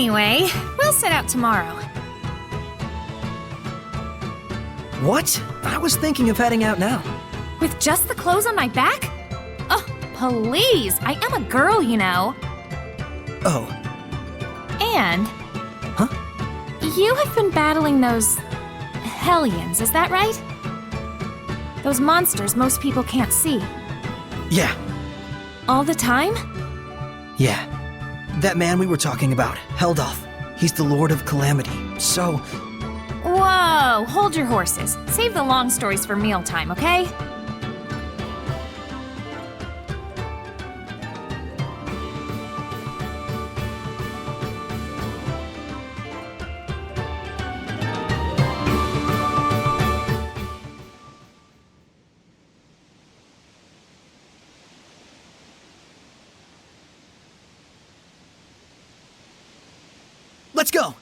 Anyway, we'll set out tomorrow. What? I was thinking of heading out now. With just the clothes on my back? Oh, please! I am a girl, you know. Oh. And... Huh? You have been battling those... Hellions, is that right? Those monsters most people can't see. Yeah. All the time? Yeah. That man we were talking about, held off. He's the Lord of Calamity, so... Whoa! Hold your horses. Save the long stories for mealtime, okay? Let's go!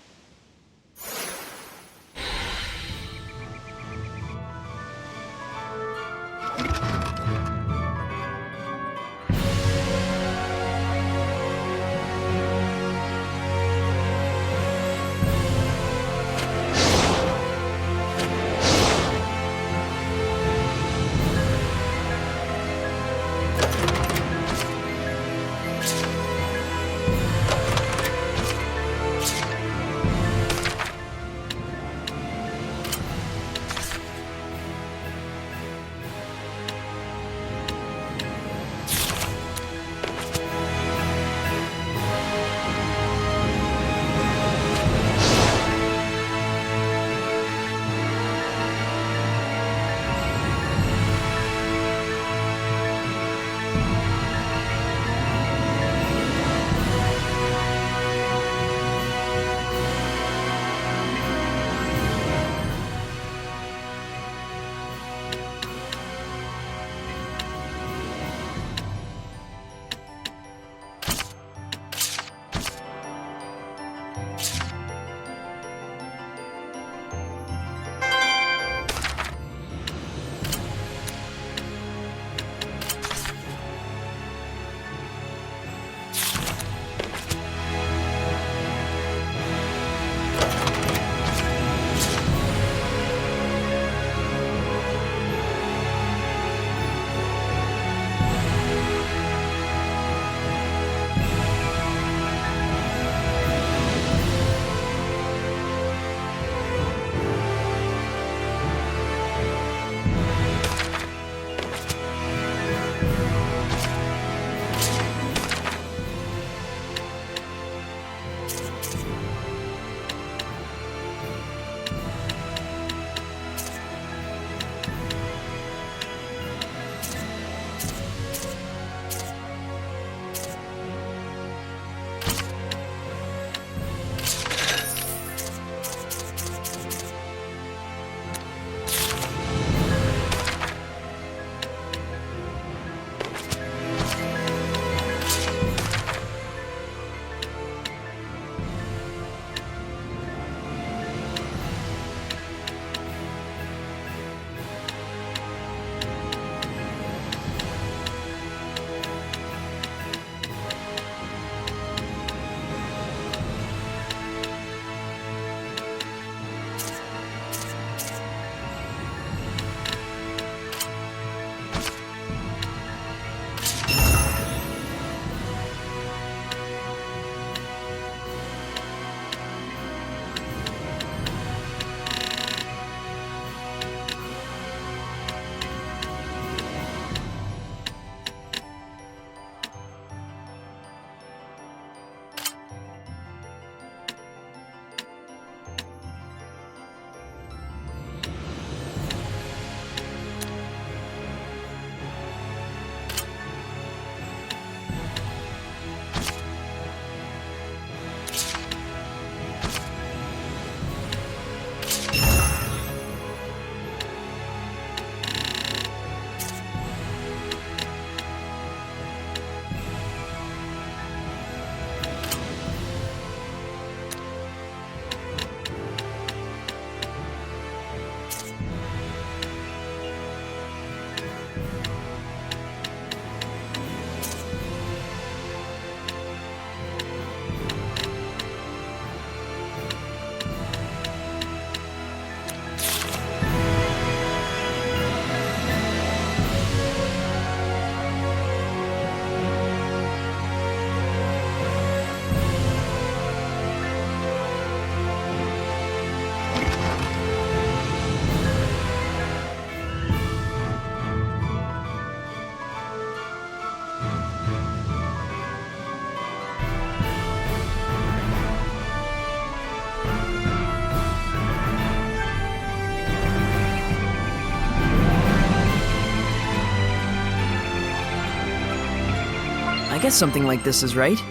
guess something like this is right.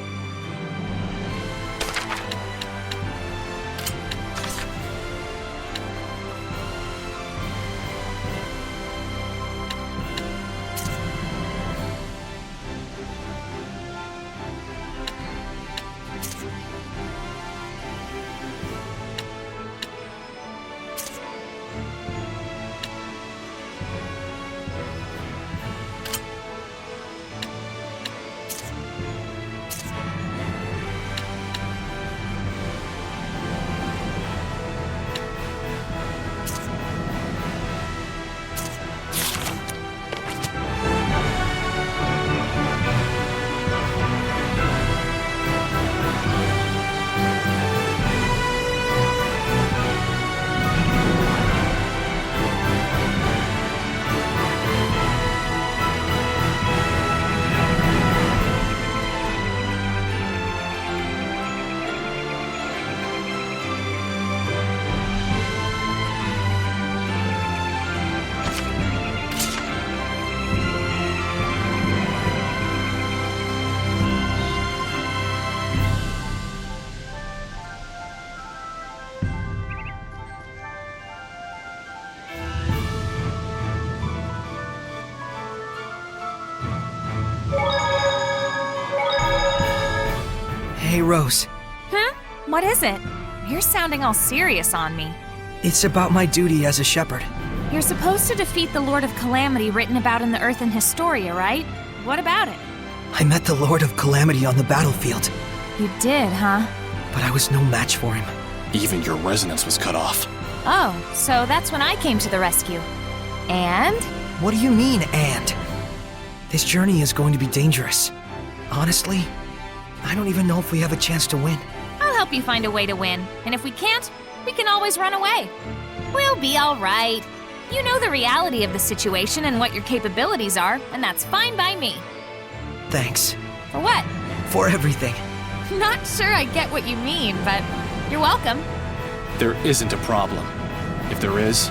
Hey, Rose. Huh? What is it? You're sounding all serious on me. It's about my duty as a shepherd. You're supposed to defeat the Lord of Calamity written about in the Earth and Historia, right? What about it? I met the Lord of Calamity on the battlefield, You did, huh? but I was no match for him. Even your resonance was cut off. Oh, so that's when I came to the rescue. And? What do you mean, and? This journey is going to be dangerous. Honestly, I don't even know if we have a chance to win. I'll help you find a way to win. And if we can't, we can always run away. We'll be all right. You know the reality of the situation and what your capabilities are, and that's fine by me. Thanks. For what? For everything. Not sure I get what you mean, but you're welcome. There isn't a problem. If there is,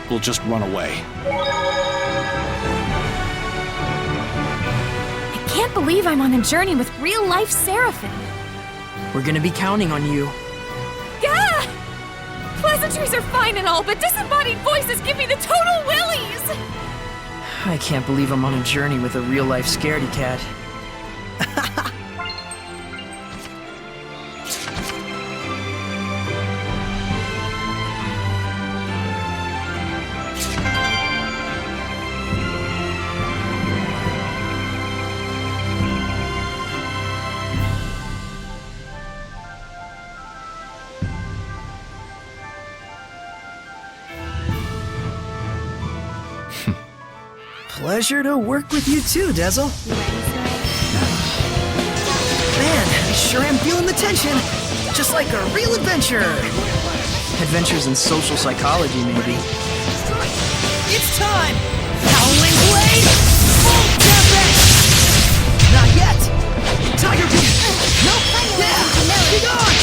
we'll just run away. I can't believe I'm on a journey with real-life Seraphim. We're gonna be counting on you. Gah! Pleasantries are fine and all, but disembodied voices give me the total willies! I can't believe I'm on a journey with a real-life scaredy cat. Pleasure to work with you too, Dezel. Man, I sure am feeling the tension. Just like a real adventure. Adventures in social psychology, maybe. It's time! Howling Blade! Full Tempest! Not yet! Tiger Beat! Nope! Yeah! Be gone!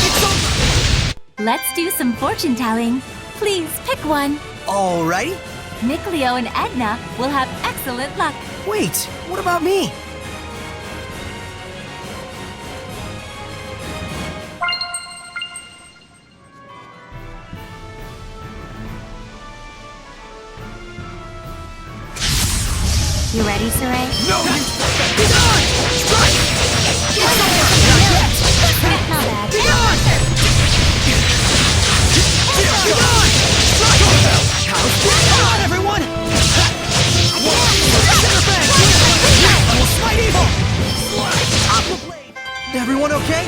It's over! Let's do some fortune telling. Please pick one. Alrighty. Nickleo and Edna will have excellent luck. Wait, what about me? You ready, Saray? No! Be gone! Strike! It's over! Not yet! Not bad. Be gone! Be gone! Strike! Come on, everyone! I will smite evil! Aqua Blade! Everyone okay?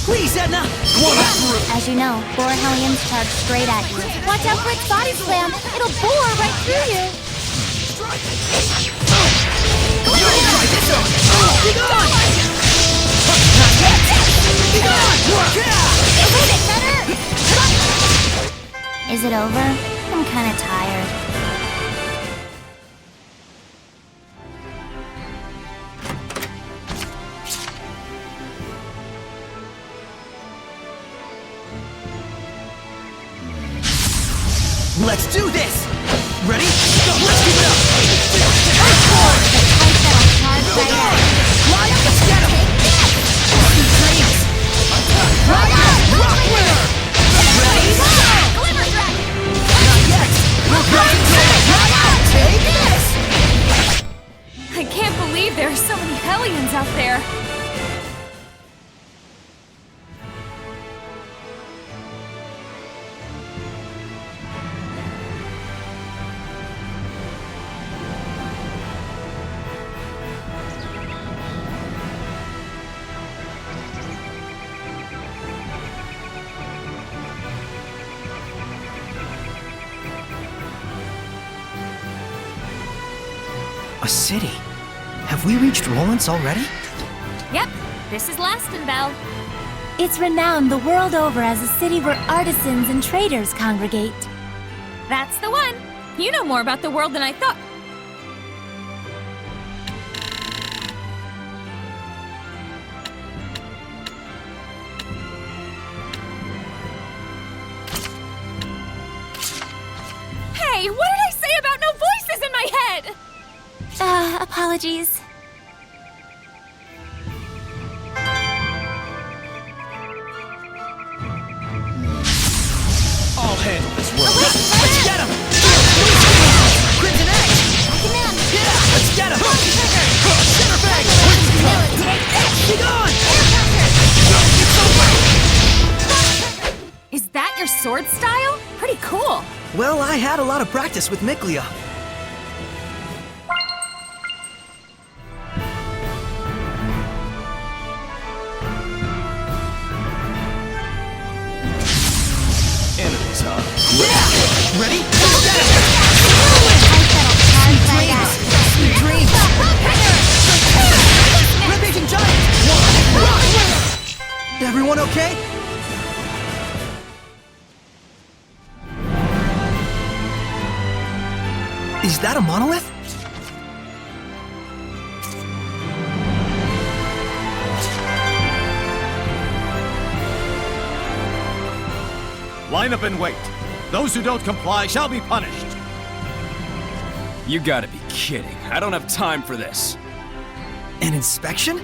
Please, Edna! As you know, boar hellions charge straight at you. Watch out for its body slam. It'll bore right through you. Be gone! Is it over? I'm kinda tired. Let's do this! Ready? Go! Let's keep it up! Fly up and get him! Sweet dreams! Rock winner! Ready? Glimmer Dragon! Not yet! We're going to take this! I can't believe there are so many Hellions out there. A city? Have we reached Rolance already? Yep, this is Lastenbell. It's renowned the world over as a city where artisans and traders congregate. That's the one. You know more about the world than I thought. Hey, what did I say about no voices in my head? Apologies. I'll handle this work. Let's get him! Crimson Edge! Yeah, let's get him! Center Bang! Be gone! Is that your sword style? Pretty cool. Well, I had a lot of practice with Miklia. Enemies, huh? Yeah! Ready? Let's get him! Sweet dreams! Rampaging Giant! Everyone okay? Is that a monolith? Line up and wait. Those who don't comply shall be punished. You gotta be kidding. I don't have time for this. An inspection?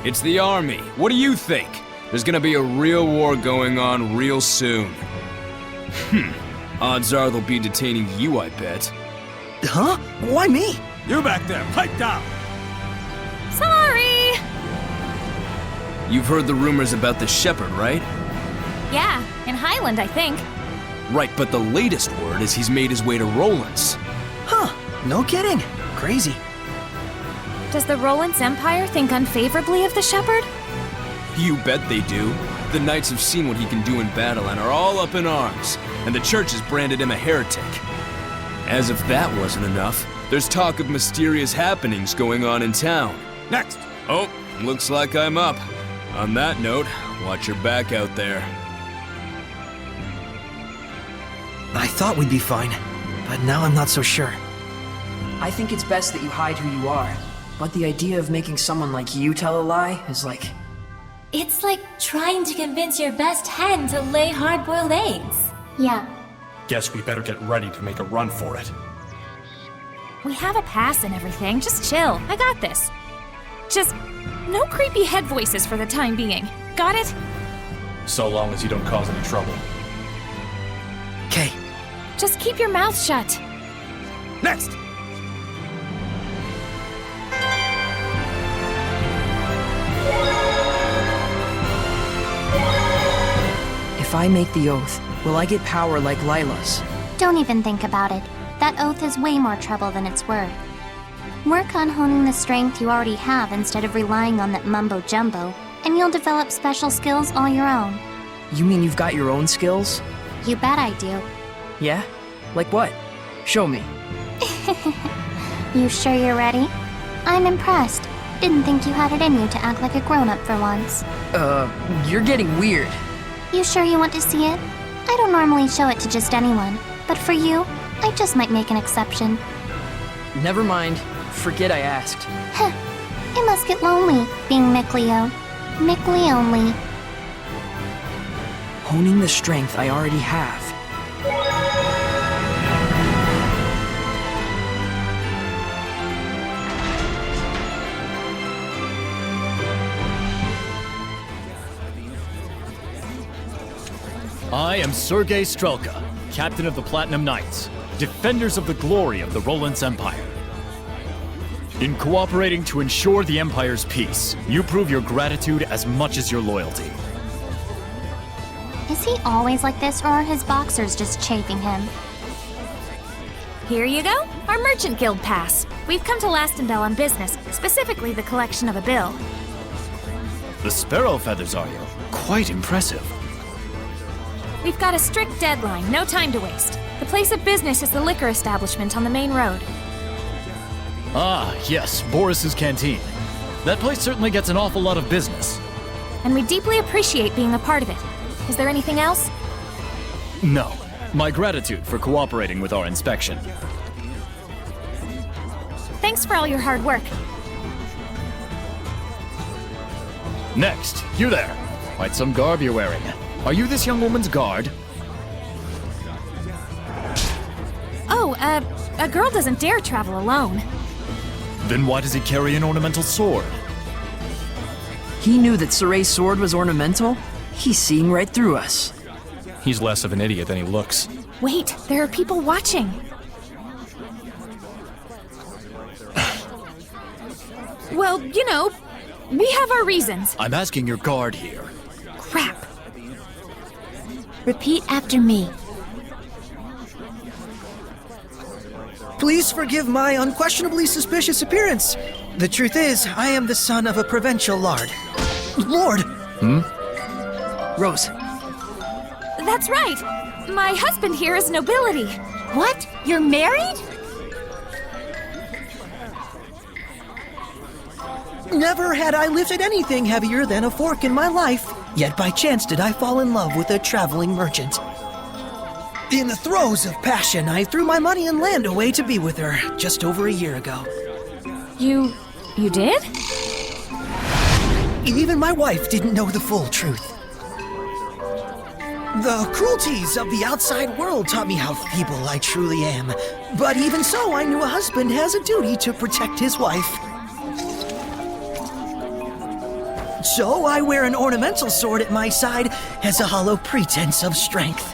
It's the army. What do you think? There's gonna be a real war going on real soon. Odds are they'll be detaining you, I bet. Huh? Why me? You back there, pipe down. Sorry. You've heard the rumors about the shepherd, right? Yeah, in Highland, I think. Right, but the latest word is he's made his way to Rolance. Huh, no kidding. Crazy. Does the Rolance Empire think unfavorably of the Shepherd? You bet they do. The knights have seen what he can do in battle and are all up in arms, and the church has branded him a heretic. As if that wasn't enough, there's talk of mysterious happenings going on in town. Next. Oh, looks like I'm up. On that note, watch your back out there. I thought we'd be fine, but now I'm not so sure. I think it's best that you hide who you are. But the idea of making someone like you tell a lie is like... It's like trying to convince your best hen to lay hard-boiled eggs. Yeah. Guess we better get ready to make a run for it. We have a pass and everything. Just chill. I got this. Just no creepy head voices for the time being. Got it? So long as you don't cause any trouble. Okay. Just keep your mouth shut. Next. If I make the oath, will I get power like Lila's? Don't even think about it. That oath is way more trouble than it's worth. Work on honing the strength you already have instead of relying on that mumbo-jumbo, and you'll develop special skills all your own. You mean you've got your own skills? You bet I do. Yeah? Like what? Show me. You sure you're ready? I'm impressed. Didn't think you had it in you to act like a grown-up for once. You're getting weird. You sure you want to see it? I don't normally show it to just anyone, but for you, I just might make an exception. Never mind. Forget I asked. Heh. It must get lonely, being Mickleo. Mickley only. Honing the strength I already have. I am Sergei Strelka, captain of the Platinum Knights, defenders of the glory of the Rolance Empire. In cooperating to ensure the Empire's peace, you prove your gratitude as much as your loyalty. Is he always like this, or are his boxers just chafing him? Here you go, our Merchant Guild pass. We've come to Lastendale on business, specifically the collection of a bill. The sparrow feathers, are you? Quite impressive. We've got a strict deadline, no time to waste. The place of business is the liquor establishment on the main road. Ah, yes, Boris's Canteen. That place certainly gets an awful lot of business. And we deeply appreciate being a part of it. Is there anything else? No. My gratitude for cooperating with our inspection. Thanks for all your hard work. Next, you there. Quite some garb you're wearing. Are you this young woman's guard? Oh, a girl doesn't dare travel alone. Then why does he carry an ornamental sword? He knew that Soray's sword was ornamental? He's seeing right through us. He's less of an idiot than he looks. Wait, there are people watching. Well, you know, we have our reasons. I'm asking your guard here. Crap. Repeat after me. Please forgive my unquestionably suspicious appearance. The truth is, I am the son of a provincial lord. Lord! Rose, That's right. My husband here is nobility. What? You're married? Never had I lifted anything heavier than a fork in my life, yet by chance did I fall in love with a traveling merchant. In the throes of passion, I threw my money and land away to be with her just over a year ago. You did? Even my wife didn't know the full truth. The cruelties of the outside world taught me how feeble I truly am. But even so, I knew a husband has a duty to protect his wife. So I wear an ornamental sword at my side as a hollow pretense of strength.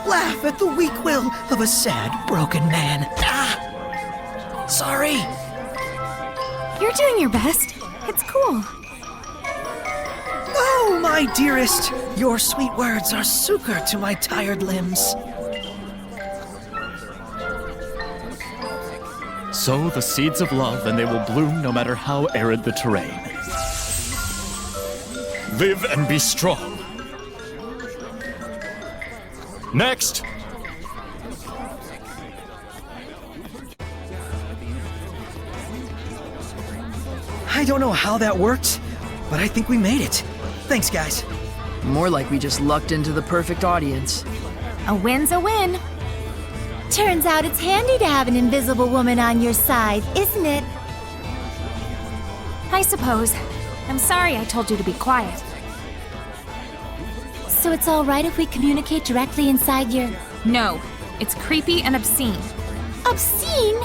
Laugh at the weak will of a sad, broken man. Ah! Sorry. You're doing your best. It's cool. Oh, my dearest, your sweet words are succor to my tired limbs. Sow the seeds of love and they will bloom no matter how arid the terrain. Live and be strong. Next! I don't know how that worked, but I think we made it. Thanks, guys. more like we just lucked into the perfect audience. A win's a win. Turns out it's handy to have an invisible woman on your side, isn't it? I suppose. I'm sorry I told you to be quiet. So it's all right if we communicate directly inside your... No, it's creepy and obscene. Obscene?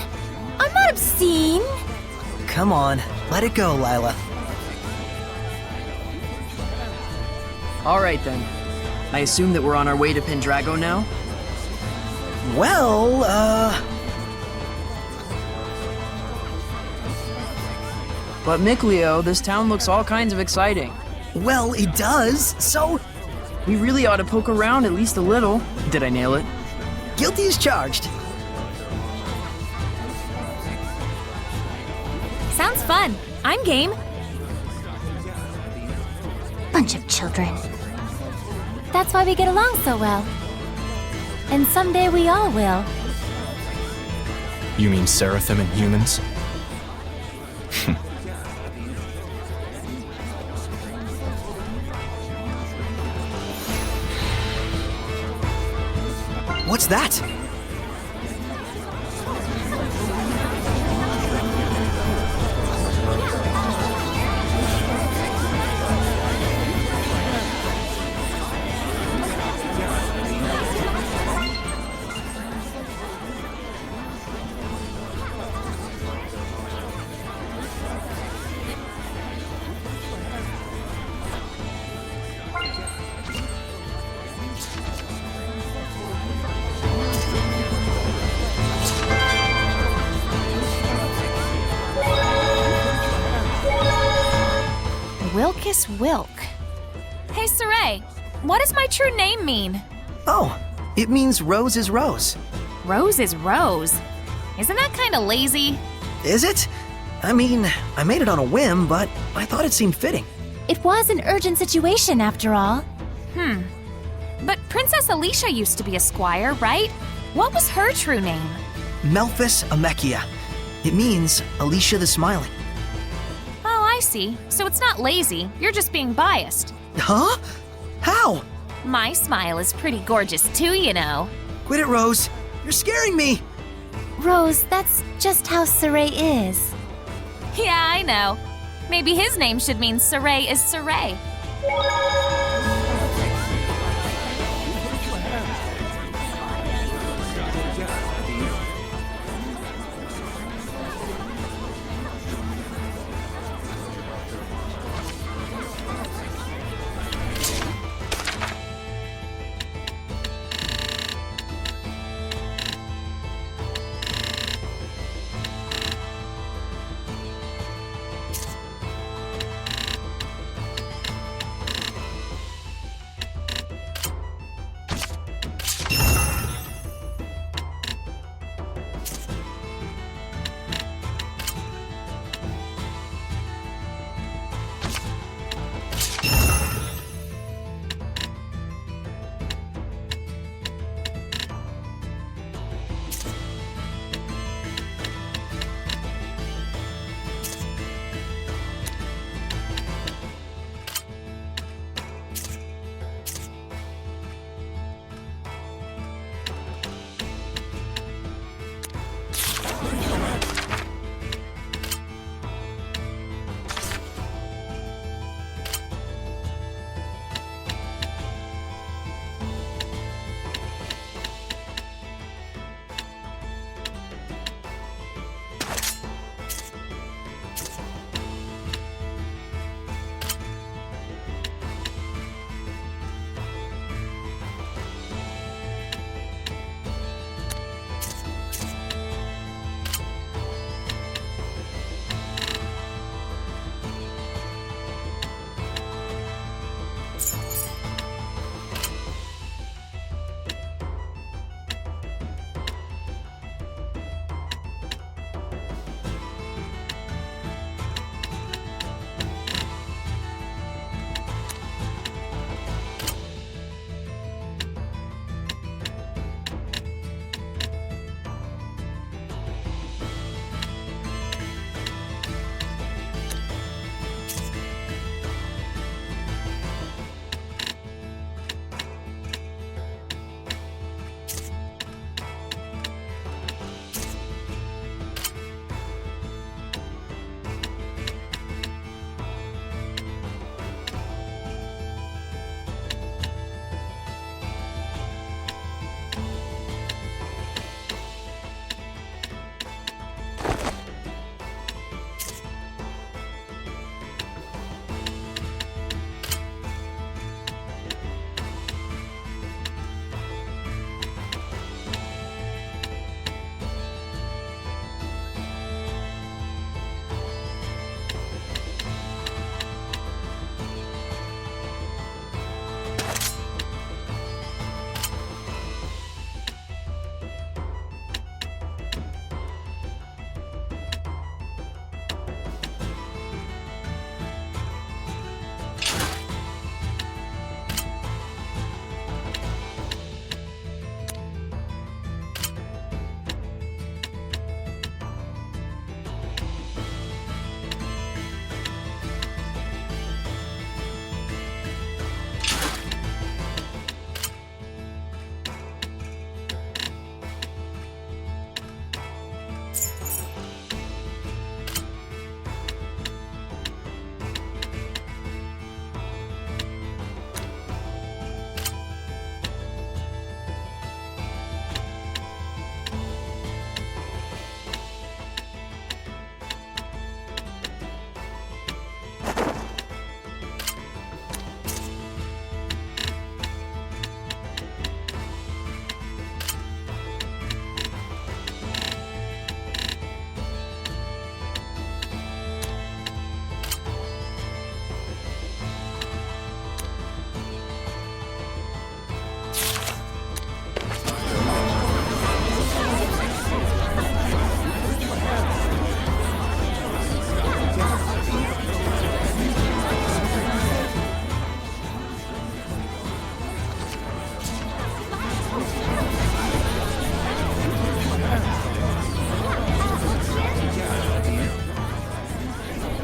I'm not obscene. Come on, let it go, Lila. All right then. I assume that we're on our way to Pendrago now? Well, But Mickleo, this town looks all kinds of exciting. well, it does, so We really ought to poke around at least a little. Did I nail it? guilty as charged. Sounds fun. I'm game. Bunch of children. That's why we get along so well. And someday we all will. You mean seraphim and humans? What's that? Wilkus Wilk. Hey, Saray, what does my true name mean? Oh, it means Rose is Rose. Rose is Rose. Isn't that kind of lazy? Is it? I mean, I made it on a whim, but I thought it seemed fitting. It was an urgent situation, after all. But Princess Alicia used to be a squire, right? What was her true name? Melphis Amechia. It means Alicia the Smiling. Oh, I see. So it's not lazy. You're just being biased. Huh? How? My smile is pretty gorgeous too, you know. Quit it, Rose. You're scaring me. Rose, that's just how Saray is. Yeah, I know. Maybe his name should mean Saray is Saray.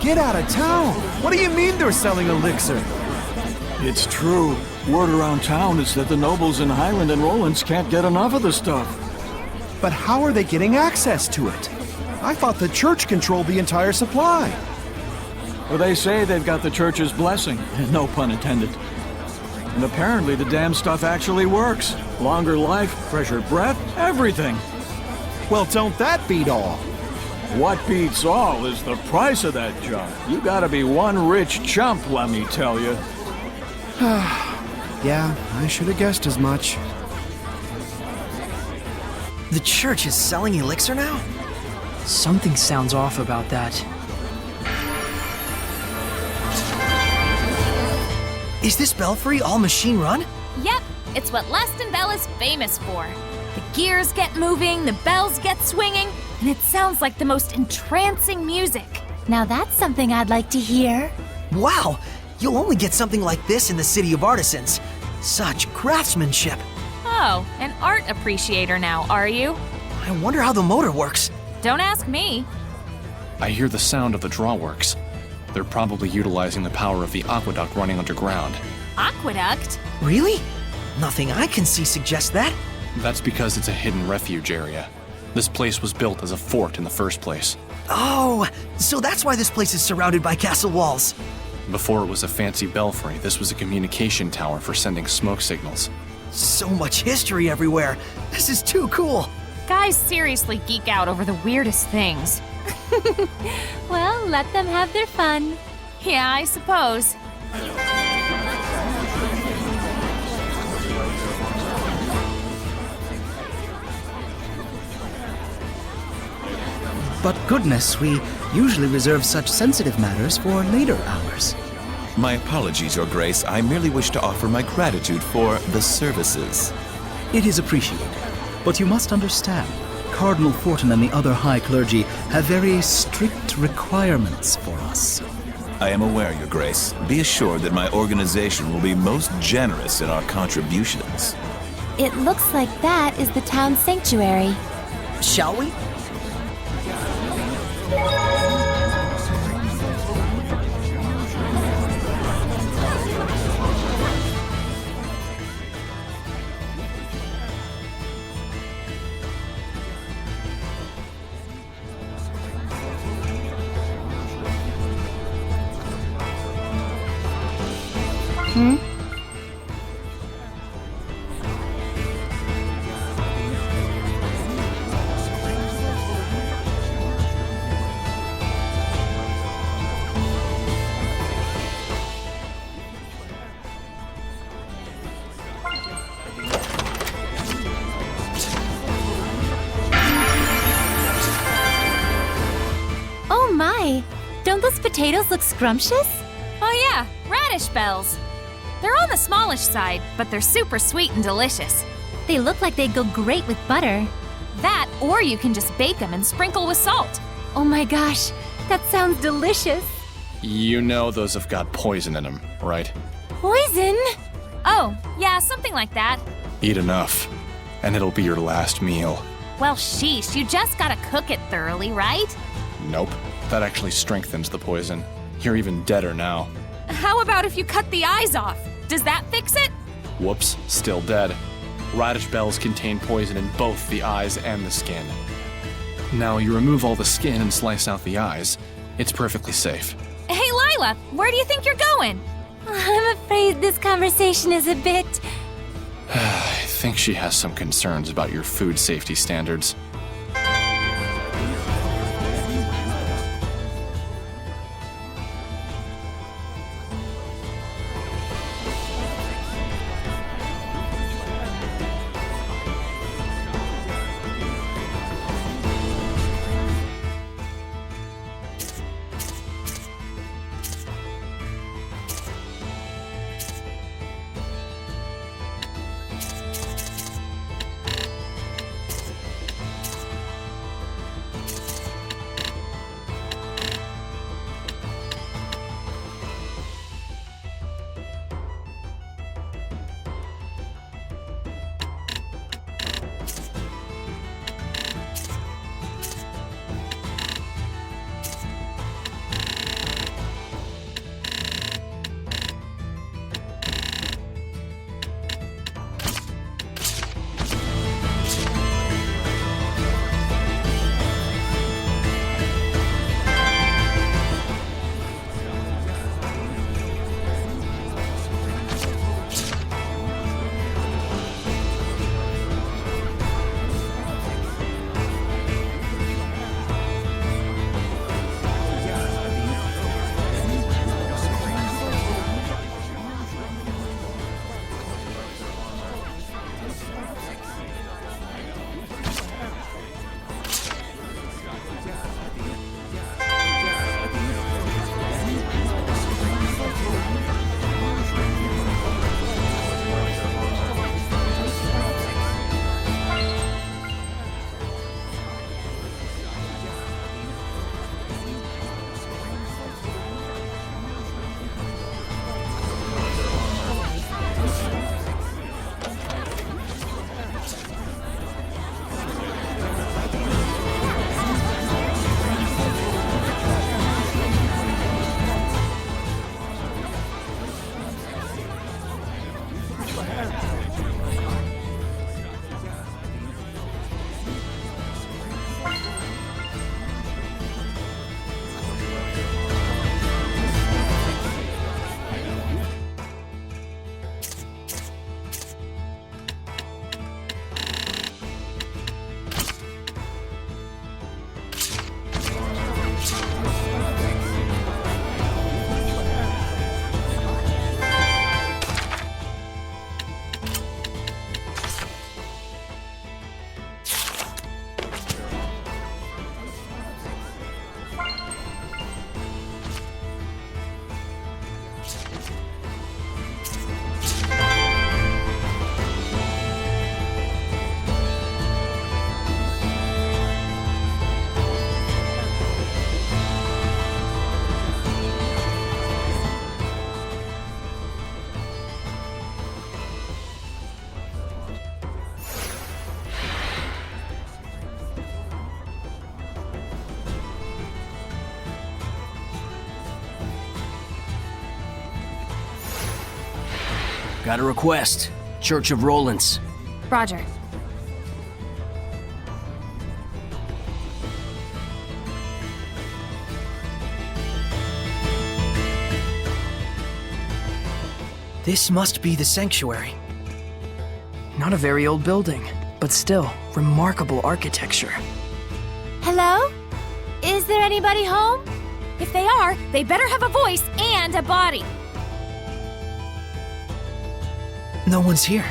Get out of town! What do you mean they're selling elixir? It's true. Word around town is that the nobles in Highland and Rolance can't get enough of the stuff. But how are they getting access to it? I thought the church controlled the entire supply. Well, they say they've got the church's blessing, no pun intended. And apparently the damn stuff actually works. Longer life, fresher breath, everything. Well, don't that beat all? What beats all is the price of that junk. You gotta be one rich chump, let me tell you. Yeah, I should have guessed as much. The church is selling elixir now? Something sounds off about that. Is this belfry all machine run? Yep, it's what Leston Bell is famous for. The gears get moving, the bells get swinging, and it sounds like the most entrancing music. Now that's something I'd like to hear. Wow! You'll only get something like this in the City of Artisans. Such craftsmanship. Oh, an art appreciator now, are you? I wonder how the motor works. Don't ask me. I hear the sound of the drawworks. They're probably utilizing the power of the aqueduct running underground. Aqueduct? Really? Nothing I can see suggests that. That's because it's a hidden refuge area. This place was built as a fort in the first place. Oh, so that's why this place is surrounded by castle walls. Before it was a fancy belfry, this was a communication tower for sending smoke signals. So much history everywhere. This is too cool. Guys seriously geek out over the weirdest things. Well, let them have their fun. Yeah, I suppose. But goodness, we usually reserve such sensitive matters for later hours. My apologies, Your Grace. I merely wish to offer my gratitude for the services. It is appreciated, but you must understand, Cardinal Fortin and the other high clergy have very strict requirements for us. I am aware, Your Grace. Be assured that my organization will be most generous in our contributions. It looks like that is the town sanctuary. Shall we? Oh my! Don't those potatoes look scrumptious? Oh yeah, radish bells. They're on the smallish side, but they're super sweet and delicious. They look like they'd go great with butter. That, or you can just bake them and sprinkle with salt. Oh my gosh, that sounds delicious. You know those have got poison in them, right? Poison? Oh, yeah, something like that. Eat enough, and it'll be your last meal. Well, sheesh, you just gotta cook it thoroughly, right? Nope, that actually strengthens the poison. You're even deader now. How about if you cut the eyes off? Does that fix it? Whoops, still dead. Radish bells contain poison in both the eyes and the skin. Now you remove all the skin and slice out the eyes. It's perfectly safe. Hey, Lila, where do you think you're going? I'm afraid this conversation is a bit... I think she has some concerns about your food safety standards. Got a request. Church of Rolance. Roger. This must be the sanctuary. Not a very old building, but still, remarkable architecture. Hello? Is there anybody home? If they are, they better have a voice and a body. No one's here.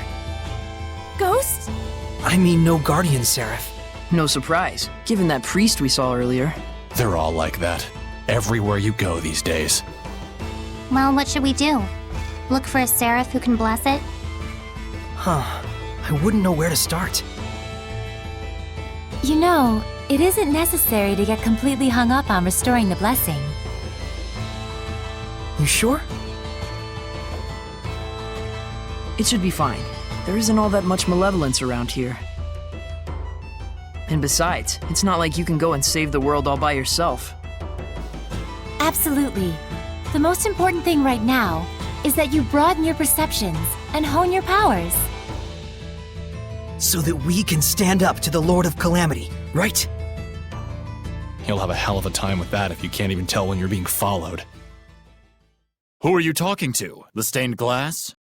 Ghosts? I mean, no guardian seraph. No surprise, given that priest we saw earlier. They're all like that. Everywhere you go these days. Well, what should we do? Look for a seraph who can bless it? Huh. I wouldn't know where to start. You know, it isn't necessary to get completely hung up on restoring the blessing. You sure? It should be fine. There isn't all that much malevolence around here. And besides, it's not like you can go and save the world all by yourself. Absolutely. The most important thing right now is that you broaden your perceptions and hone your powers. So that we can stand up to the Lord of Calamity, right? You'll have a hell of a time with that if you can't even tell when you're being followed. Who are you talking to? The stained glass?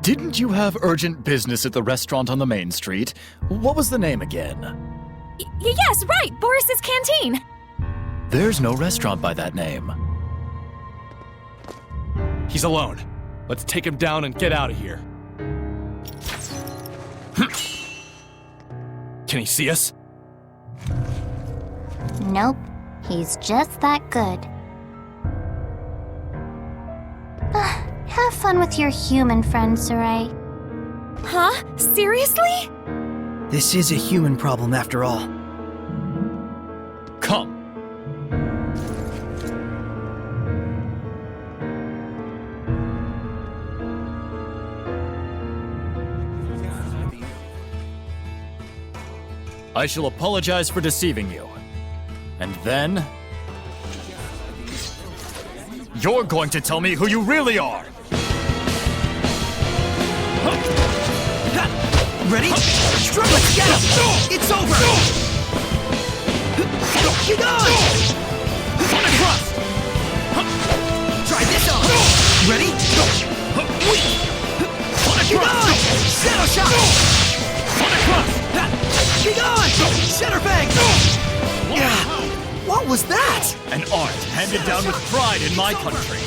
Didn't you have urgent business at the restaurant on the main street? What was the name again? Yes, right! Boris's Canteen! There's no restaurant by that name. He's alone. Let's take him down and get out of here. Can he see us? Nope. He's just that good. Have fun with your human friend, Sarai. Huh? Seriously? This is a human problem after all. Come. I shall apologize for deceiving you. And then... you're going to tell me who you really are! Ready? Let's get him! It's over! Get on! Try this on! Ready? Get on! Shadow shot! Get on! Center bang! What was that? An art handed down with pride in my country.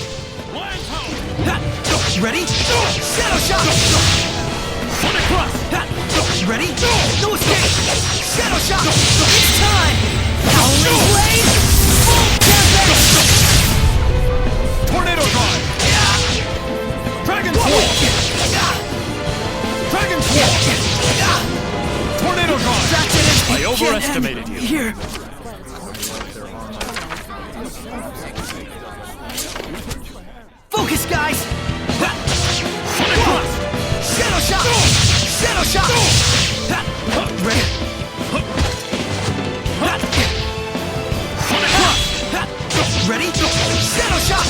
Ready? Shadow shot! Ready? No escape! Shadow shot! It's time! Howling blade! Full tempest! Tornado drive! Dragon Sword! Dragon Sword! Tornado drive! I overestimated you. Here. Focus, guys! Shadow shot! Shadow shot! Ready? Ready? Shadow shot!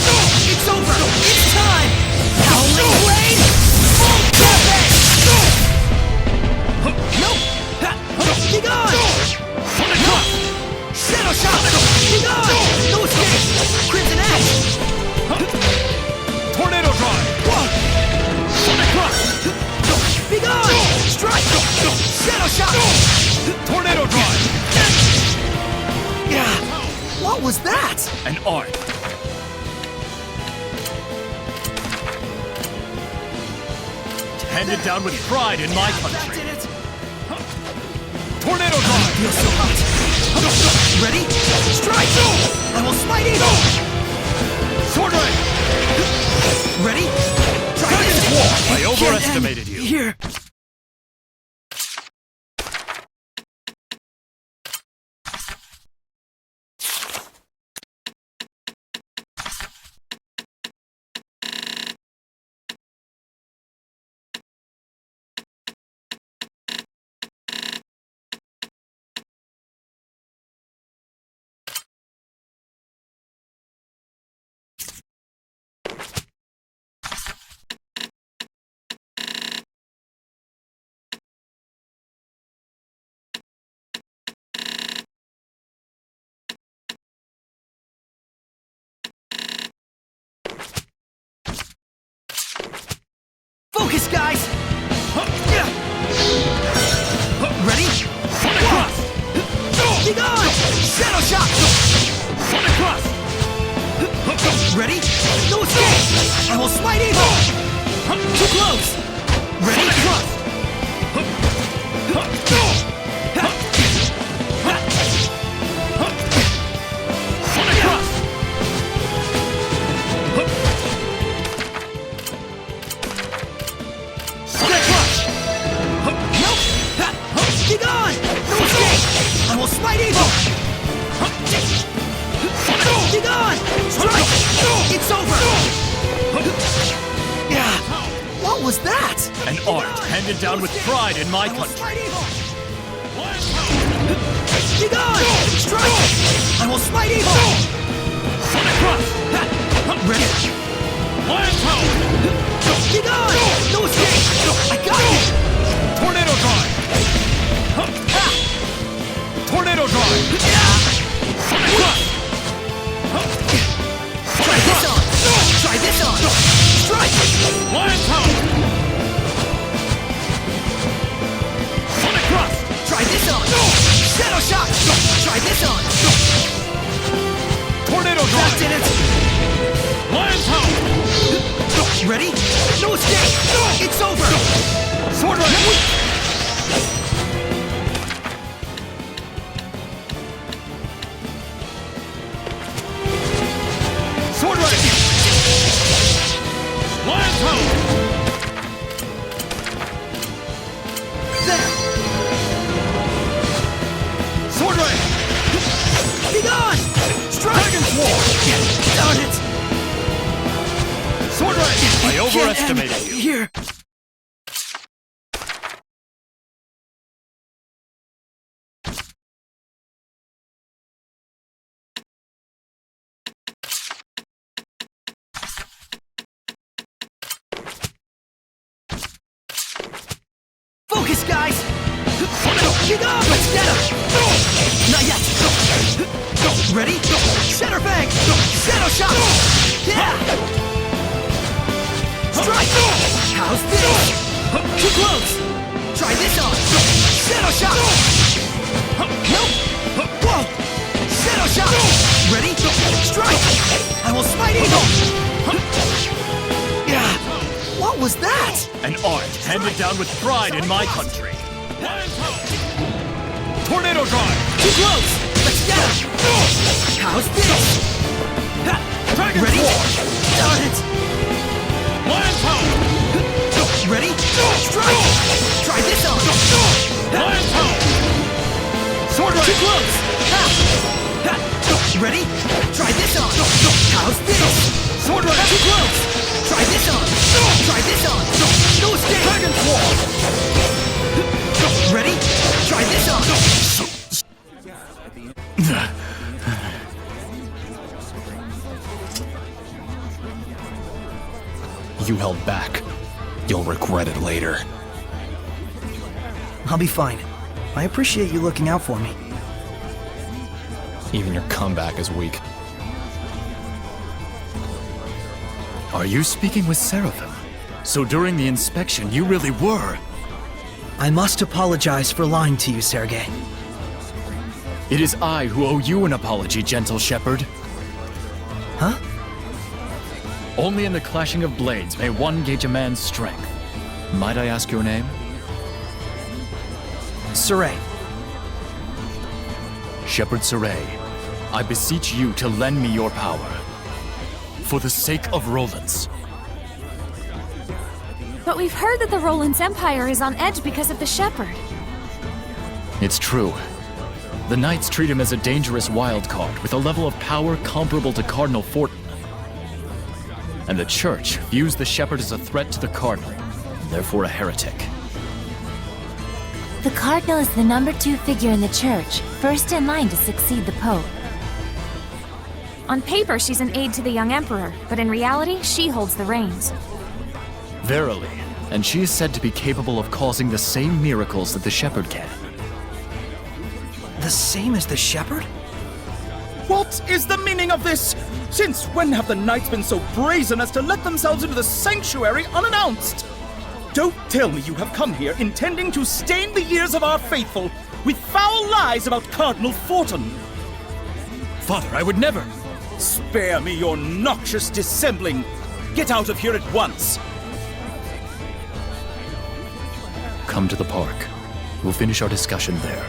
It's over! It's time! Howling Blade! Full damage! Nope! Be gone! Nope! Shadow shot! Be gone! No escape! Crimson Edge! Tornado Drive! Sonic Crush! Be gone! Strike! Shadow shot! Tornado Drive! Yeah! What was that? An art. Handed down with pride in my country. That did it! Tornado Drive! Feels so hot. Ready? Strike! I will smite evil! Sword Ray! Ready? Try this! I overestimated you. Here! Focus, guys! Ready? Sonic Cross! Be gone! Shadow shot! Sonic Cross! Ready? No escape! I will smite evil! Too close! Ready? Cross! Sonic Cross! Sonic Crush! Nope! Be gone! No escape! I will smite evil! Be gone! Strike! It's over! Yeah! What was that? An art handed down with pride in my country. Smite evil! Be gone! Strike! I will smite evil! Sonic Cross! Ready? Lion Power! Be gone! No escape! I got you! Tornado Drive! Tornado Drive! Sonic Cross! Try this on! Try this on! Strike! Lion Power! Sonic Cross! Try this on! Shadow shot! Try this on! Tornado That Drive! did it! Lion Power! Ready? No escape! It's over! Sword Ray! Sword Ray! Lion Power! There! Sword Ray! Be gone! Strike! Dragon's War! Darn it! Sword Ray! I Can't overestimated end you. Here! Focus, guys! Be gone! Let's get him! Not yet! Ready? Shatter Fang! Shadow shot! Yeah! Strike! How's this? Too close! Try this on! Shadow shot! Nope! Whoa! Shadow shot! Ready? Strike! I will smite evil! Yeah! What was that? An art handed down with pride in my country. Tornado Drive! Too close! Let's get him! How's this? Dragon's Ready? War! Darn it! Lion Power! Ready? Strike! Try this on! Lion Power! Sword Ray! Too close! Ready? Try this on! How's this? Sword Ray! Too close! Try this on! Try this on! No escape! Dragon's War! Ready? Try this on! You held back. You'll regret it later. I'll be fine. I appreciate you looking out for me. Even your comeback is weak. Are you speaking with Seraphim? So during the inspection, you really were. I must apologize for lying to you, Sergei. It is I who owe you an apology, gentle shepherd. Huh? Only in the clashing of blades may one gauge a man's strength. Might I ask your name? Saray. Shepherd Saray, I beseech you to lend me your power. For the sake of Rolance. But we've heard that the Rolance Empire is on edge because of the Shepherd. It's true. The Knights treat him as a dangerous wild card with a level of power comparable to Cardinal Fortin. And the Church views the Shepherd as a threat to the Cardinal, and therefore a heretic. The Cardinal is the number 2 figure in the Church, first in line to succeed the Pope. On paper, she's an aide to the young Emperor, but in reality, she holds the reins. Verily, and she is said to be capable of causing the same miracles that the Shepherd can. The same as the Shepherd? What is the meaning of this? Since when have the Knights been so brazen as to let themselves into the sanctuary unannounced? Don't tell me you have come here intending to stain the years of our faithful with foul lies about Cardinal Fortin. Father, I would never! Spare me your noxious dissembling! Get out of here at once! Come to the park. We'll finish our discussion there.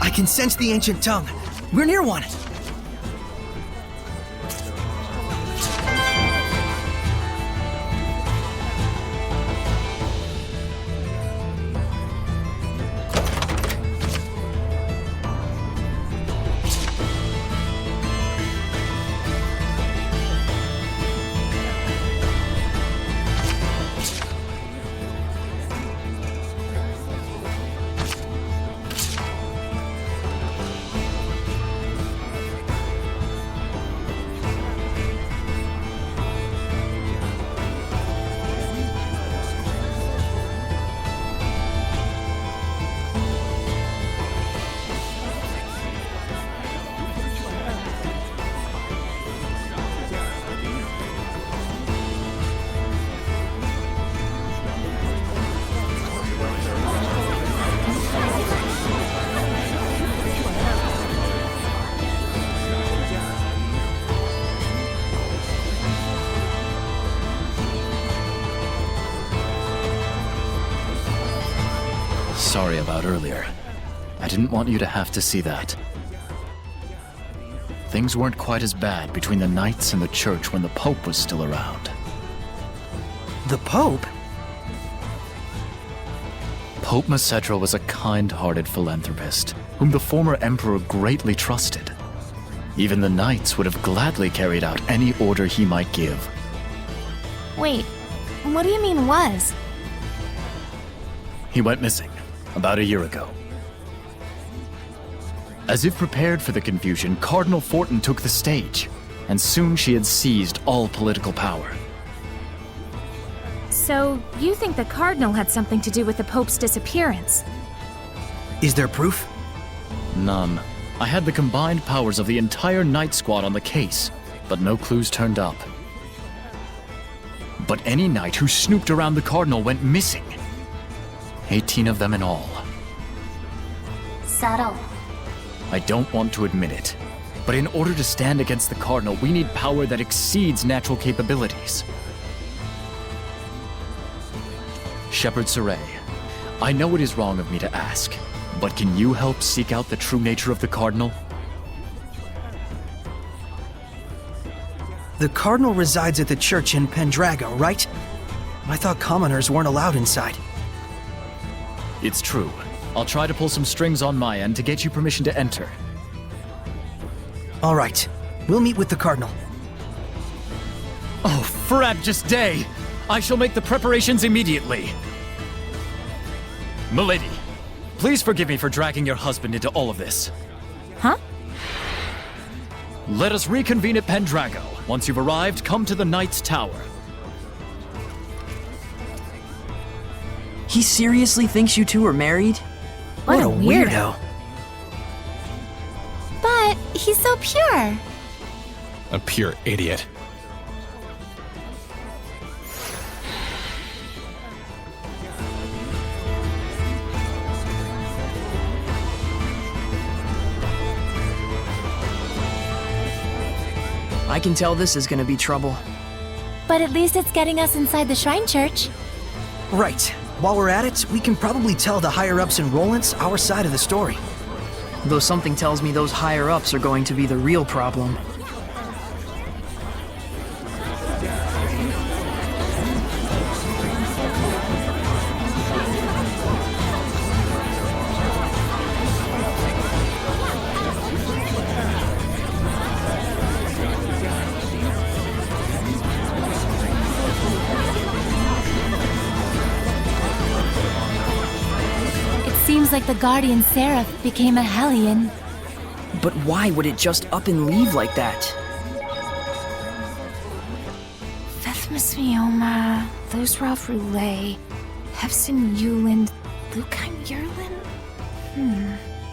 I can sense the ancient tongue. We're near one. Sorry about earlier. I didn't want you to have to see that. Things weren't quite as bad between the Knights and the Church when the Pope was still around. The Pope? Pope Macedra was a kind-hearted philanthropist, whom the former Emperor greatly trusted. Even the Knights would have gladly carried out any order he might give. Wait, what do you mean was? He went missing about a year ago. As if prepared for the confusion, Cardinal Fortin took the stage, and soon she had seized all political power. So, you think the Cardinal had something to do with the Pope's disappearance? Is there proof? None. I had the combined powers of the entire Knight Squad on the case, but no clues turned up. But any knight who snooped around the Cardinal went missing. 18 of them in all. Subtle. I don't want to admit it, but in order to stand against the Cardinal, we need power that exceeds natural capabilities. Shepherd Saray, I know it is wrong of me to ask, but can you help seek out the true nature of the Cardinal? The Cardinal resides at the church in Pendrago, right? I thought commoners weren't allowed inside. It's true. I'll try to pull some strings on my end to get you permission to enter. All right. We'll meet with the Cardinal. Oh, frabjous day! I shall make the preparations immediately. Milady, please forgive me for dragging your husband into all of this. Huh? Let us reconvene at Pendrago. Once you've arrived, come to the Knight's Tower. He seriously thinks you two are married? What a weirdo. But he's so pure. A pure idiot. I can tell this is gonna be trouble. But at least it's getting us inside the Shrine Church. Right. While we're at it, we can probably tell the higher-ups in Rolance our side of the story. Though something tells me those higher-ups are going to be the real problem. Seems like the Guardian Seraph became a Hellion. But why would it just up and leave like that? Vethmismioma, Losroth Roulet, Hefsin Yuland, Lukheim Yerlin?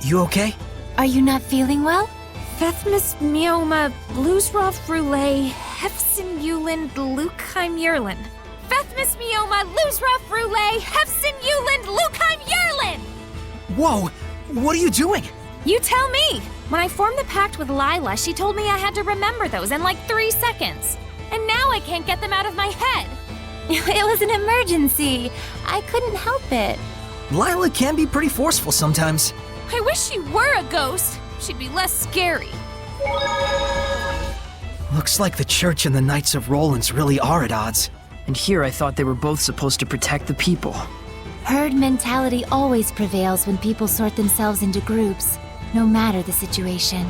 You okay? Are you not feeling well? Vethmismioma, Losroth Roulet, Hefsin Yuland, Lukheim Yerlin. Vethmismioma, Losroth Roulet, Hefsin Yuland, Lukheim Yerlin! Whoa! What are you doing? You tell me! When I formed the pact with Lila, she told me I had to remember those in like 3 seconds. And now I can't get them out of my head. It was an emergency. I couldn't help it. Lila can be pretty forceful sometimes. I wish she were a ghost. She'd be less scary. Looks like the Church and the Knights of Rolance really are at odds. And here I thought they were both supposed to protect the people. Herd mentality always prevails when people sort themselves into groups, no matter the situation.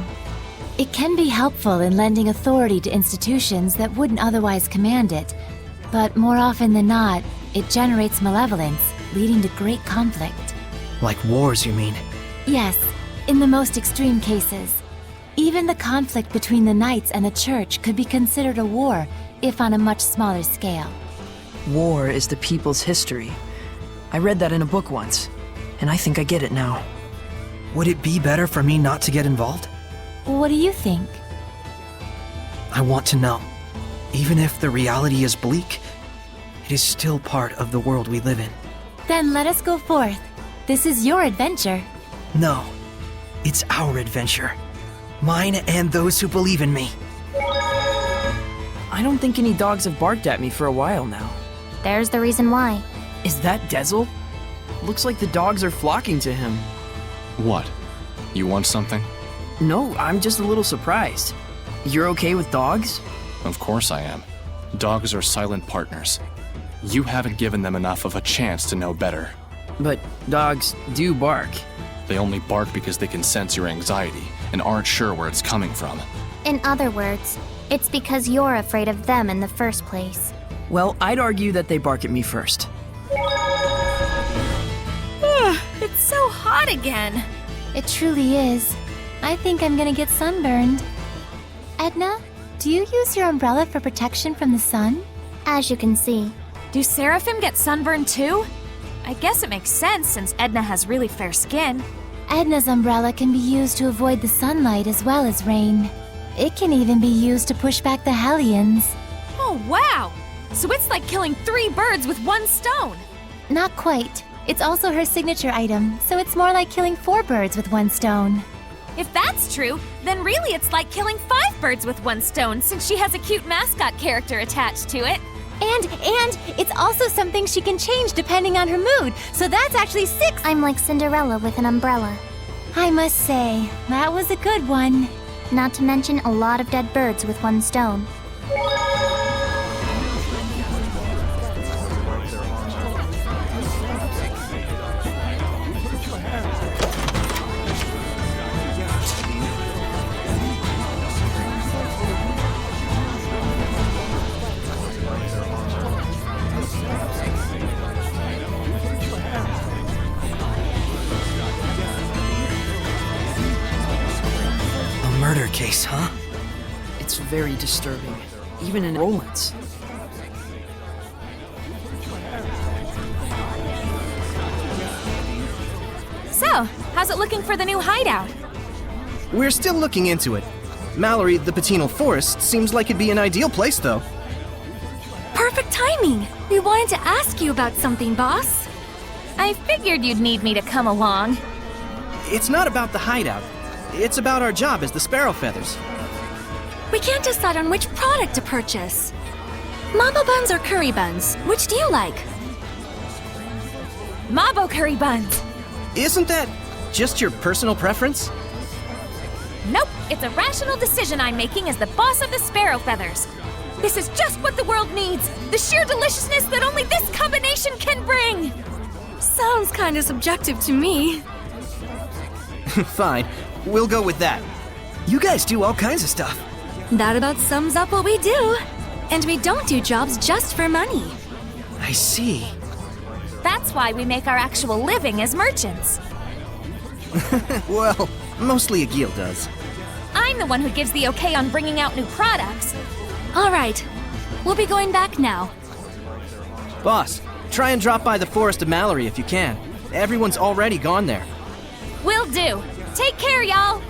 It can be helpful in lending authority to institutions that wouldn't otherwise command it, but more often than not, it generates malevolence, leading to great conflict. Like wars, you mean? Yes, in the most extreme cases. Even the conflict between the Knights and the Church could be considered a war, if on a much smaller scale. War is the people's history. I read that in a book once, and I think I get it now. Would it be better for me not to get involved? What do you think? I want to know. Even if the reality is bleak, it is still part of the world we live in. Then let us go forth. This is your adventure. No, it's our adventure. Mine and those who believe in me. I don't think any dogs have barked at me for a while now. There's the reason why. Is that Dezel? Looks like the dogs are flocking to him. What? You want something? No, I'm just a little surprised. You're okay with dogs? Of course I am. Dogs are silent partners. You haven't given them enough of a chance to know better. But dogs do bark. They only bark because they can sense your anxiety and aren't sure where it's coming from. In other words, it's because you're afraid of them in the first place. Well, I'd argue that they bark at me first. It's so hot again. It truly is. I think I'm gonna get sunburned. Edna, do you use your umbrella for protection from the sun? As you can see. Do Seraphim get sunburned too? I guess it makes sense since Edna has really fair skin. Edna's umbrella can be used to avoid the sunlight as well as rain. It can even be used to push back the Hellions. Oh, wow! So it's like killing 3 birds with 1 stone. Not quite. It's also her signature item, so it's more like killing 4 birds with 1 stone. If that's true, then really it's like killing 5 birds with 1 stone since she has a cute mascot character attached to it. And it's also something she can change depending on her mood, so that's actually 6. I'm like Cinderella with an umbrella. I must say, that was a good one. Not to mention a lot of dead birds with 1 stone. case, huh? It's very disturbing, even in Rolance. So, how's it looking for the new hideout? We're still looking into it. Mallory, the Patinal Forest, seems like it'd be an ideal place, though. Perfect timing! We wanted to ask you about something, boss. I figured you'd need me to come along. It's not about the hideout. It's about our job as the Sparrow Feathers. We can't decide on which product to purchase. Mabo buns or curry buns? Which do you like? Mabo curry buns! Isn't that just your personal preference? Nope, it's a rational decision I'm making as the boss of the Sparrow Feathers. This is just what the world needs! The sheer deliciousness that only this combination can bring! Sounds kinda subjective to me. Fine, we'll go with that. You guys do all kinds of stuff. That about sums up what we do. And we don't do jobs just for money. I see. That's why we make our actual living as merchants. Well, mostly Agil does. I'm the one who gives the okay on bringing out new products. All right, we'll be going back now. Boss, try and drop by the Forest of Mallory if you can. Everyone's already gone there. Will do. Take care, y'all.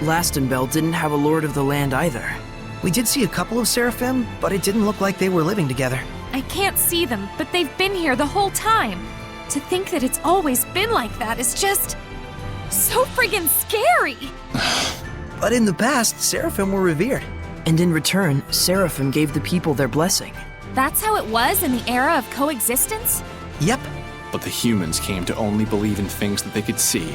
Glastonbell didn't have a lord of the land either. We did see a couple of Seraphim, but it didn't look like they were living together. I can't see them, but they've been here the whole time. To think that it's always been like that is just so friggin' scary. But in the past, Seraphim were revered. And in return, Seraphim gave the people their blessing. That's how it was in the era of coexistence? Yep. But the humans came to only believe in things that they could see.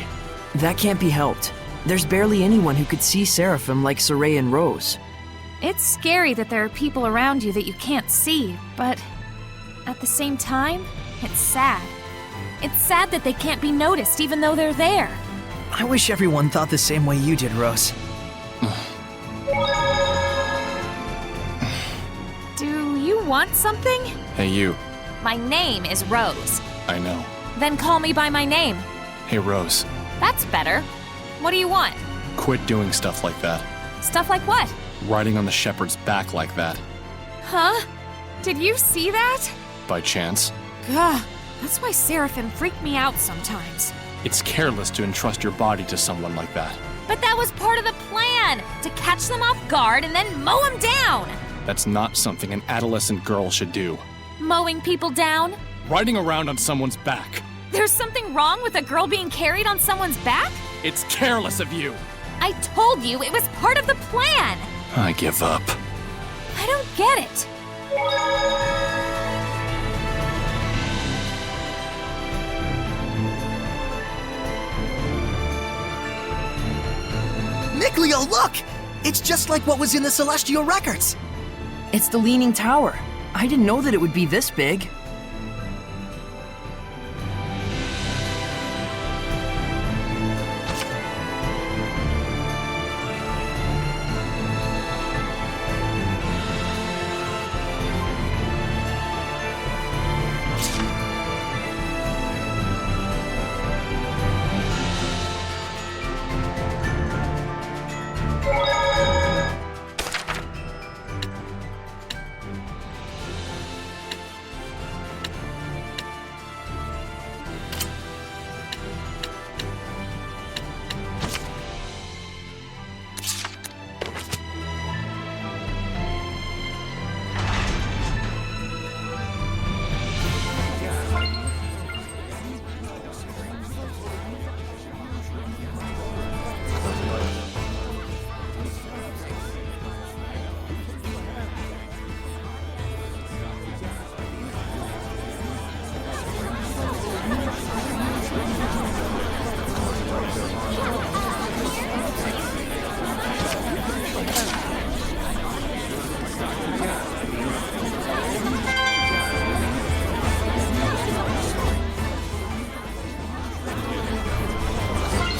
That can't be helped. There's barely anyone who could see Seraphim like Saray and Rose. It's scary that there are people around you that you can't see, but at the same time, it's sad. It's sad that they can't be noticed even though they're there. I wish everyone thought the same way you did, Rose. Do you want something? Hey, you. My name is Rose. I know. Then call me by my name. Hey, Rose. That's better. What do you want? Quit doing stuff like that. Stuff like what? Riding on the shepherd's back like that. Huh? Did you see that? By chance. Gah, that's why Seraphim freak me out sometimes. It's careless to entrust your body to someone like that. But that was part of the plan! To catch them off guard and then mow them down! That's not something an adolescent girl should do. Mowing people down? Riding around on someone's back. There's something wrong with a girl being carried on someone's back? It's careless of you. I told you it was part of the plan! I give up. I don't get it. Nicklio, look! It's just like what was in the Celestial records. It's the Leaning Tower. I didn't know that it would be this big.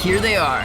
Here they are.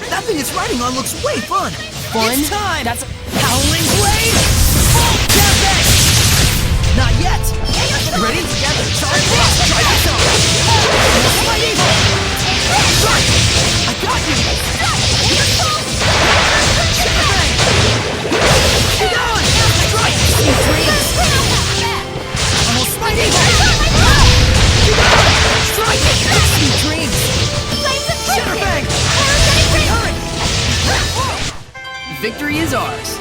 That thing it's riding on looks way fun! Fun? It's time! That's Howling Blade! Full tempest! Not yet! Ready? Together! Charge cross! Try yourself! Slide evil! Strike! I got you! Shotgun! Keep going! Strike! You dreams! Almost slide evil! Keep going! Strike! You dreams! Shutterbang! Victory is ours!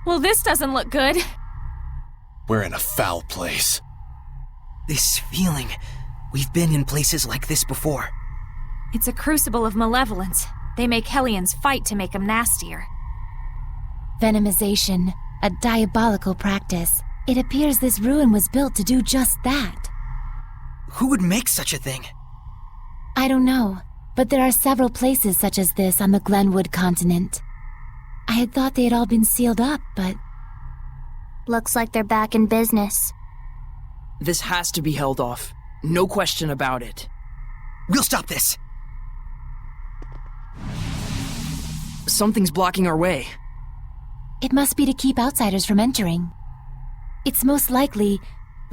Well, this doesn't look good. We're in a foul place. This feeling. We've been in places like this before. It's a crucible of malevolence. They make Hellions fight to make them nastier. Venomization, a diabolical practice. It appears this ruin was built to do just that. Who would make such a thing? I don't know, but there are several places such as this on the Glenwood continent. I had thought they had all been sealed up, but... Looks like they're back in business. This has to be held off. No question about it. We'll stop this! Something's blocking our way. It must be to keep outsiders from entering. It's most likely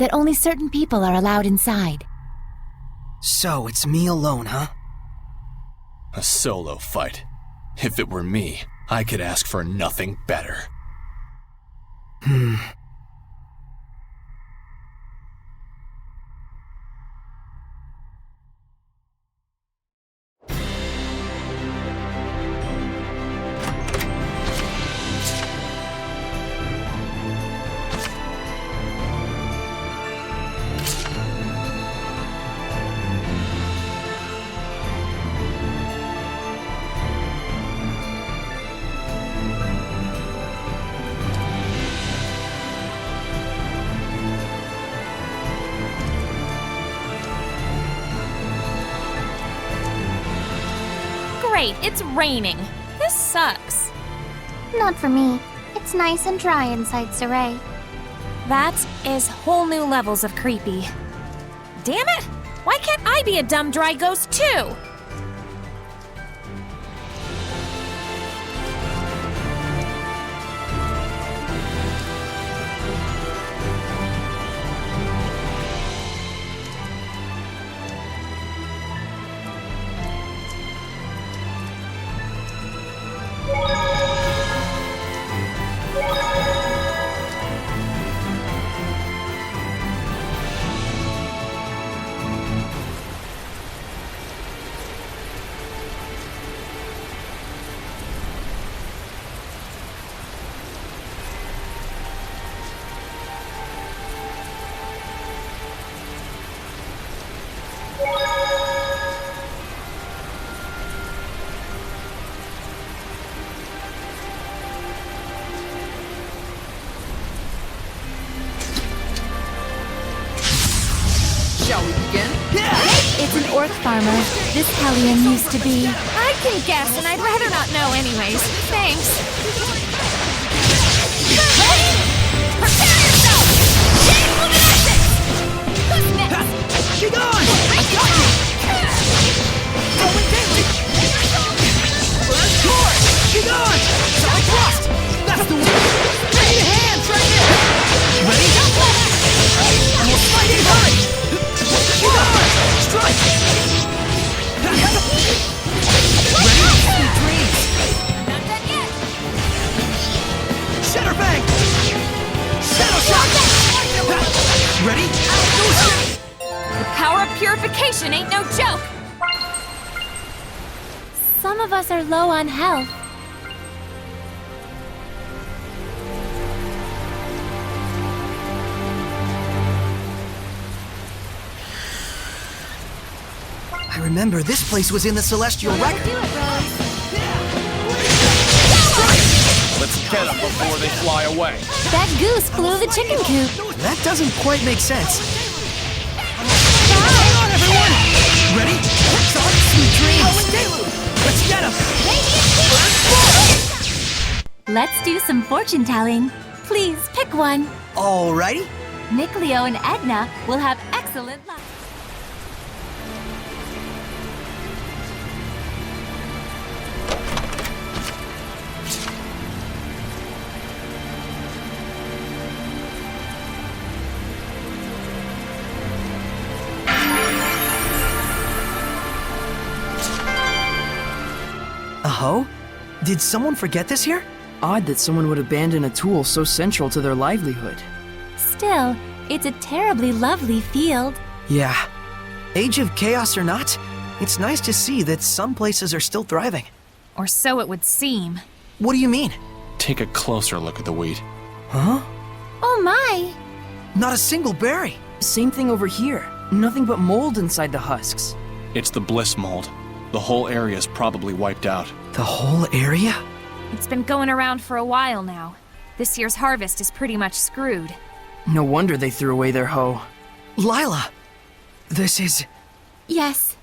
that only certain people are allowed inside. So, it's me alone, huh? A solo fight. If it were me, I could ask for nothing better. Great, it's raining. This sucks. Not for me. It's nice and dry inside Saray. That is whole new levels of creepy. Damn it! Why can't I be a dumb dry ghost too? Shall we begin? It's an orc farmer. This Hellion used to be... I can guess, and I'd rather not know anyways. Thanks. Prepare yourself! Chain luminescence! Who's next? Get on! I got you! Going daily! Blast cord! Get on! Solid thrust! That's the one! Ready to hands right there! Ready? Almost fighting hard! Get on! Strike! Ready? Sweet dreams! Not done yet! Shatter bang! Shadow shot! Ready? The power of purification ain't no joke! Some of us are low on health. I remember this place was in the Celestial Record. Let's get them before they fly away. That goose flew the chicken coop. That doesn't quite make sense. Hang on, everyone! Ready? Solid sweet dreams! Let's get him! Let's do some fortune telling. Please pick one. Alrighty. Nick, Leo, and Edna will have excellent luck. Oh? Did someone forget this here? Odd that someone would abandon a tool so central to their livelihood. Still, it's a terribly lovely field. Yeah. Age of Chaos or not, it's nice to see that some places are still thriving. Or so it would seem. What do you mean? Take a closer look at the wheat. Huh? Oh my! Not a single berry. Same thing over here. Nothing but mold inside the husks. It's the bliss mold. The whole area is probably wiped out. The whole area? It's been going around for a while now. This year's harvest is pretty much screwed. No wonder they threw away their hoe. Lila! This is... Yes.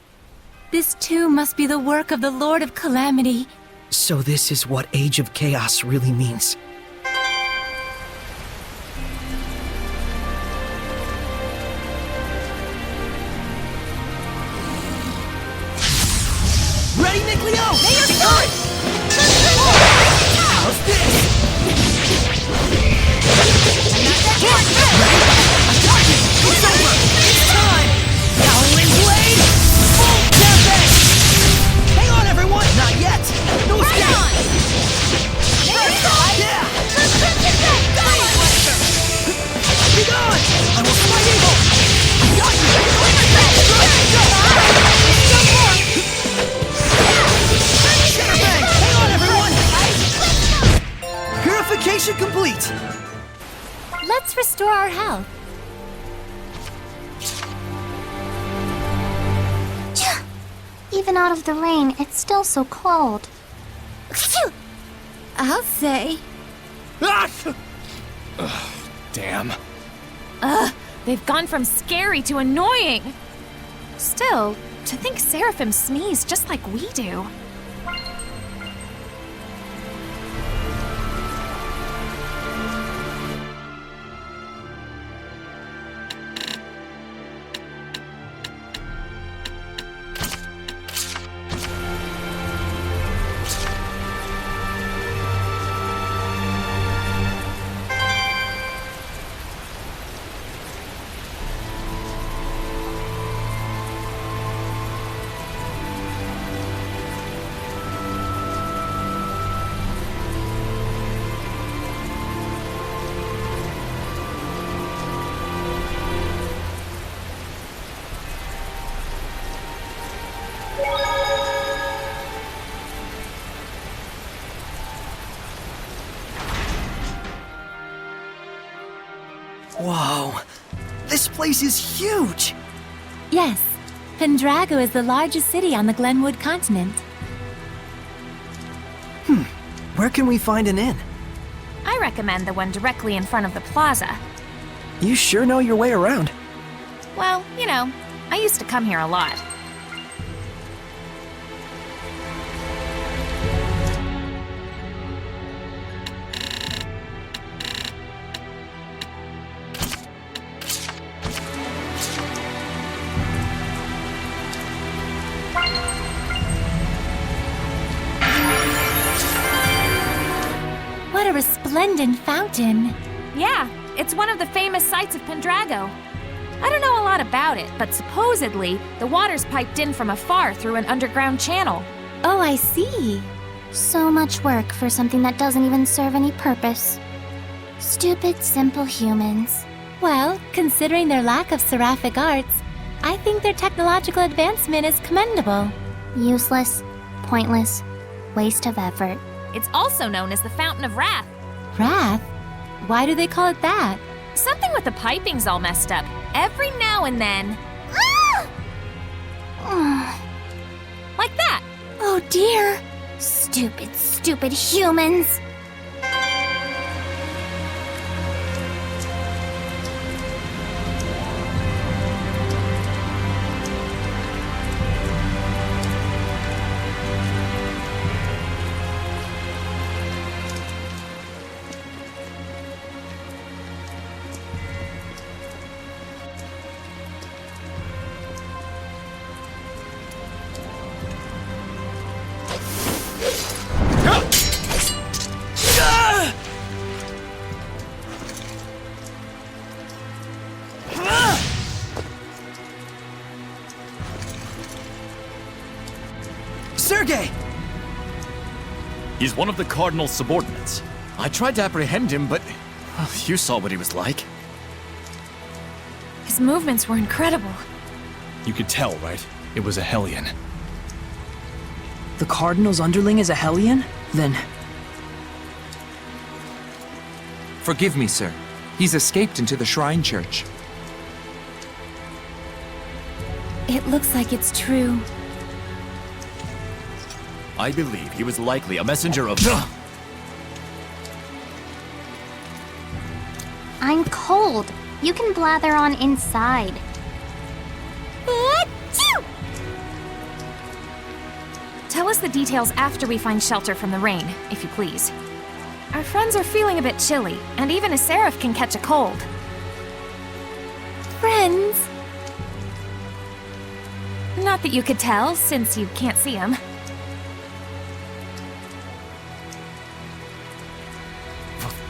This too must be the work of the Lord of Calamity. So this is what Age of Chaos really means. Ready, Nickleo? May your sword! How's this? It's over! It's time! Howling Blade! Full Tempest! Hang on, everyone! Not yet! No escape! Yeah! Be gone! I will fight evil! I got you! Shutterbang! Hang on, everyone! Purification complete! Let's restore our health. Even out of the rain, it's still so cold. I'll say. Damn. They've gone from scary to annoying. Still, to think Seraphim sneeze just like we do. Whoa, this place is huge! Yes. Pendrago is the largest city on the Glenwood continent. Where can we find an inn? I recommend the one directly in front of the plaza. You sure know your way around. Well, you know, I used to come here a lot. What a resplendent fountain. Yeah, it's one of the famous sights of Pendrago. I don't know a lot about it, but supposedly, the water's piped in from afar through an underground channel. Oh, I see. So much work for something that doesn't even serve any purpose. Stupid, simple humans. Well, considering their lack of seraphic arts, I think their technological advancement is commendable. Useless, pointless, waste of effort. It's also known as the Fountain of Wrath. Wrath? Why do they call it that? Something with the piping's all messed up. Every now and then. Like that. Oh dear. Stupid, stupid humans. Sergei! He's one of the Cardinal's subordinates. I tried to apprehend him, but you saw what he was like. His movements were incredible. You could tell, right? It was a Hellion. The Cardinal's underling is a Hellion? Then... Forgive me, sir. He's escaped into the Shrine Church. It looks like it's true. I believe he was likely a messenger of... I'm cold. You can blather on inside. Tell us the details after we find shelter from the rain, if you please. Our friends are feeling a bit chilly, and even a seraph can catch a cold. Friends? Not that you could tell, since you can't see them.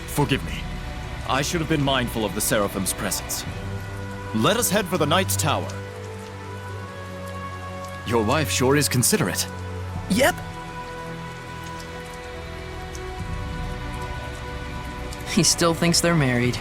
Forgive me. I should have been mindful of the Seraphim's presence. Let us head for the Knight's Tower. Your wife sure is considerate. Yep. He still thinks they're married.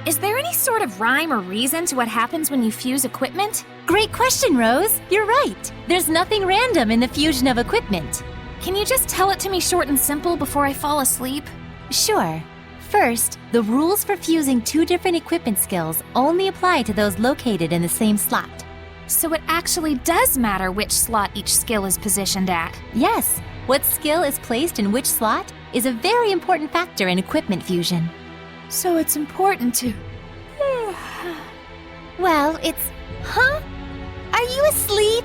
Is there any sort of rhyme or reason to what happens when you fuse equipment? Great question, Rose. You're right. There's nothing random in the fusion of equipment. Can you just tell it to me short and simple before I fall asleep? Sure. First, the rules for fusing two different equipment skills only apply to those located in the same slot. So it actually does matter which slot each skill is positioned at. Yes, what skill is placed in which slot is a very important factor in equipment fusion. So it's important to... Well, it's... Huh? Are you asleep?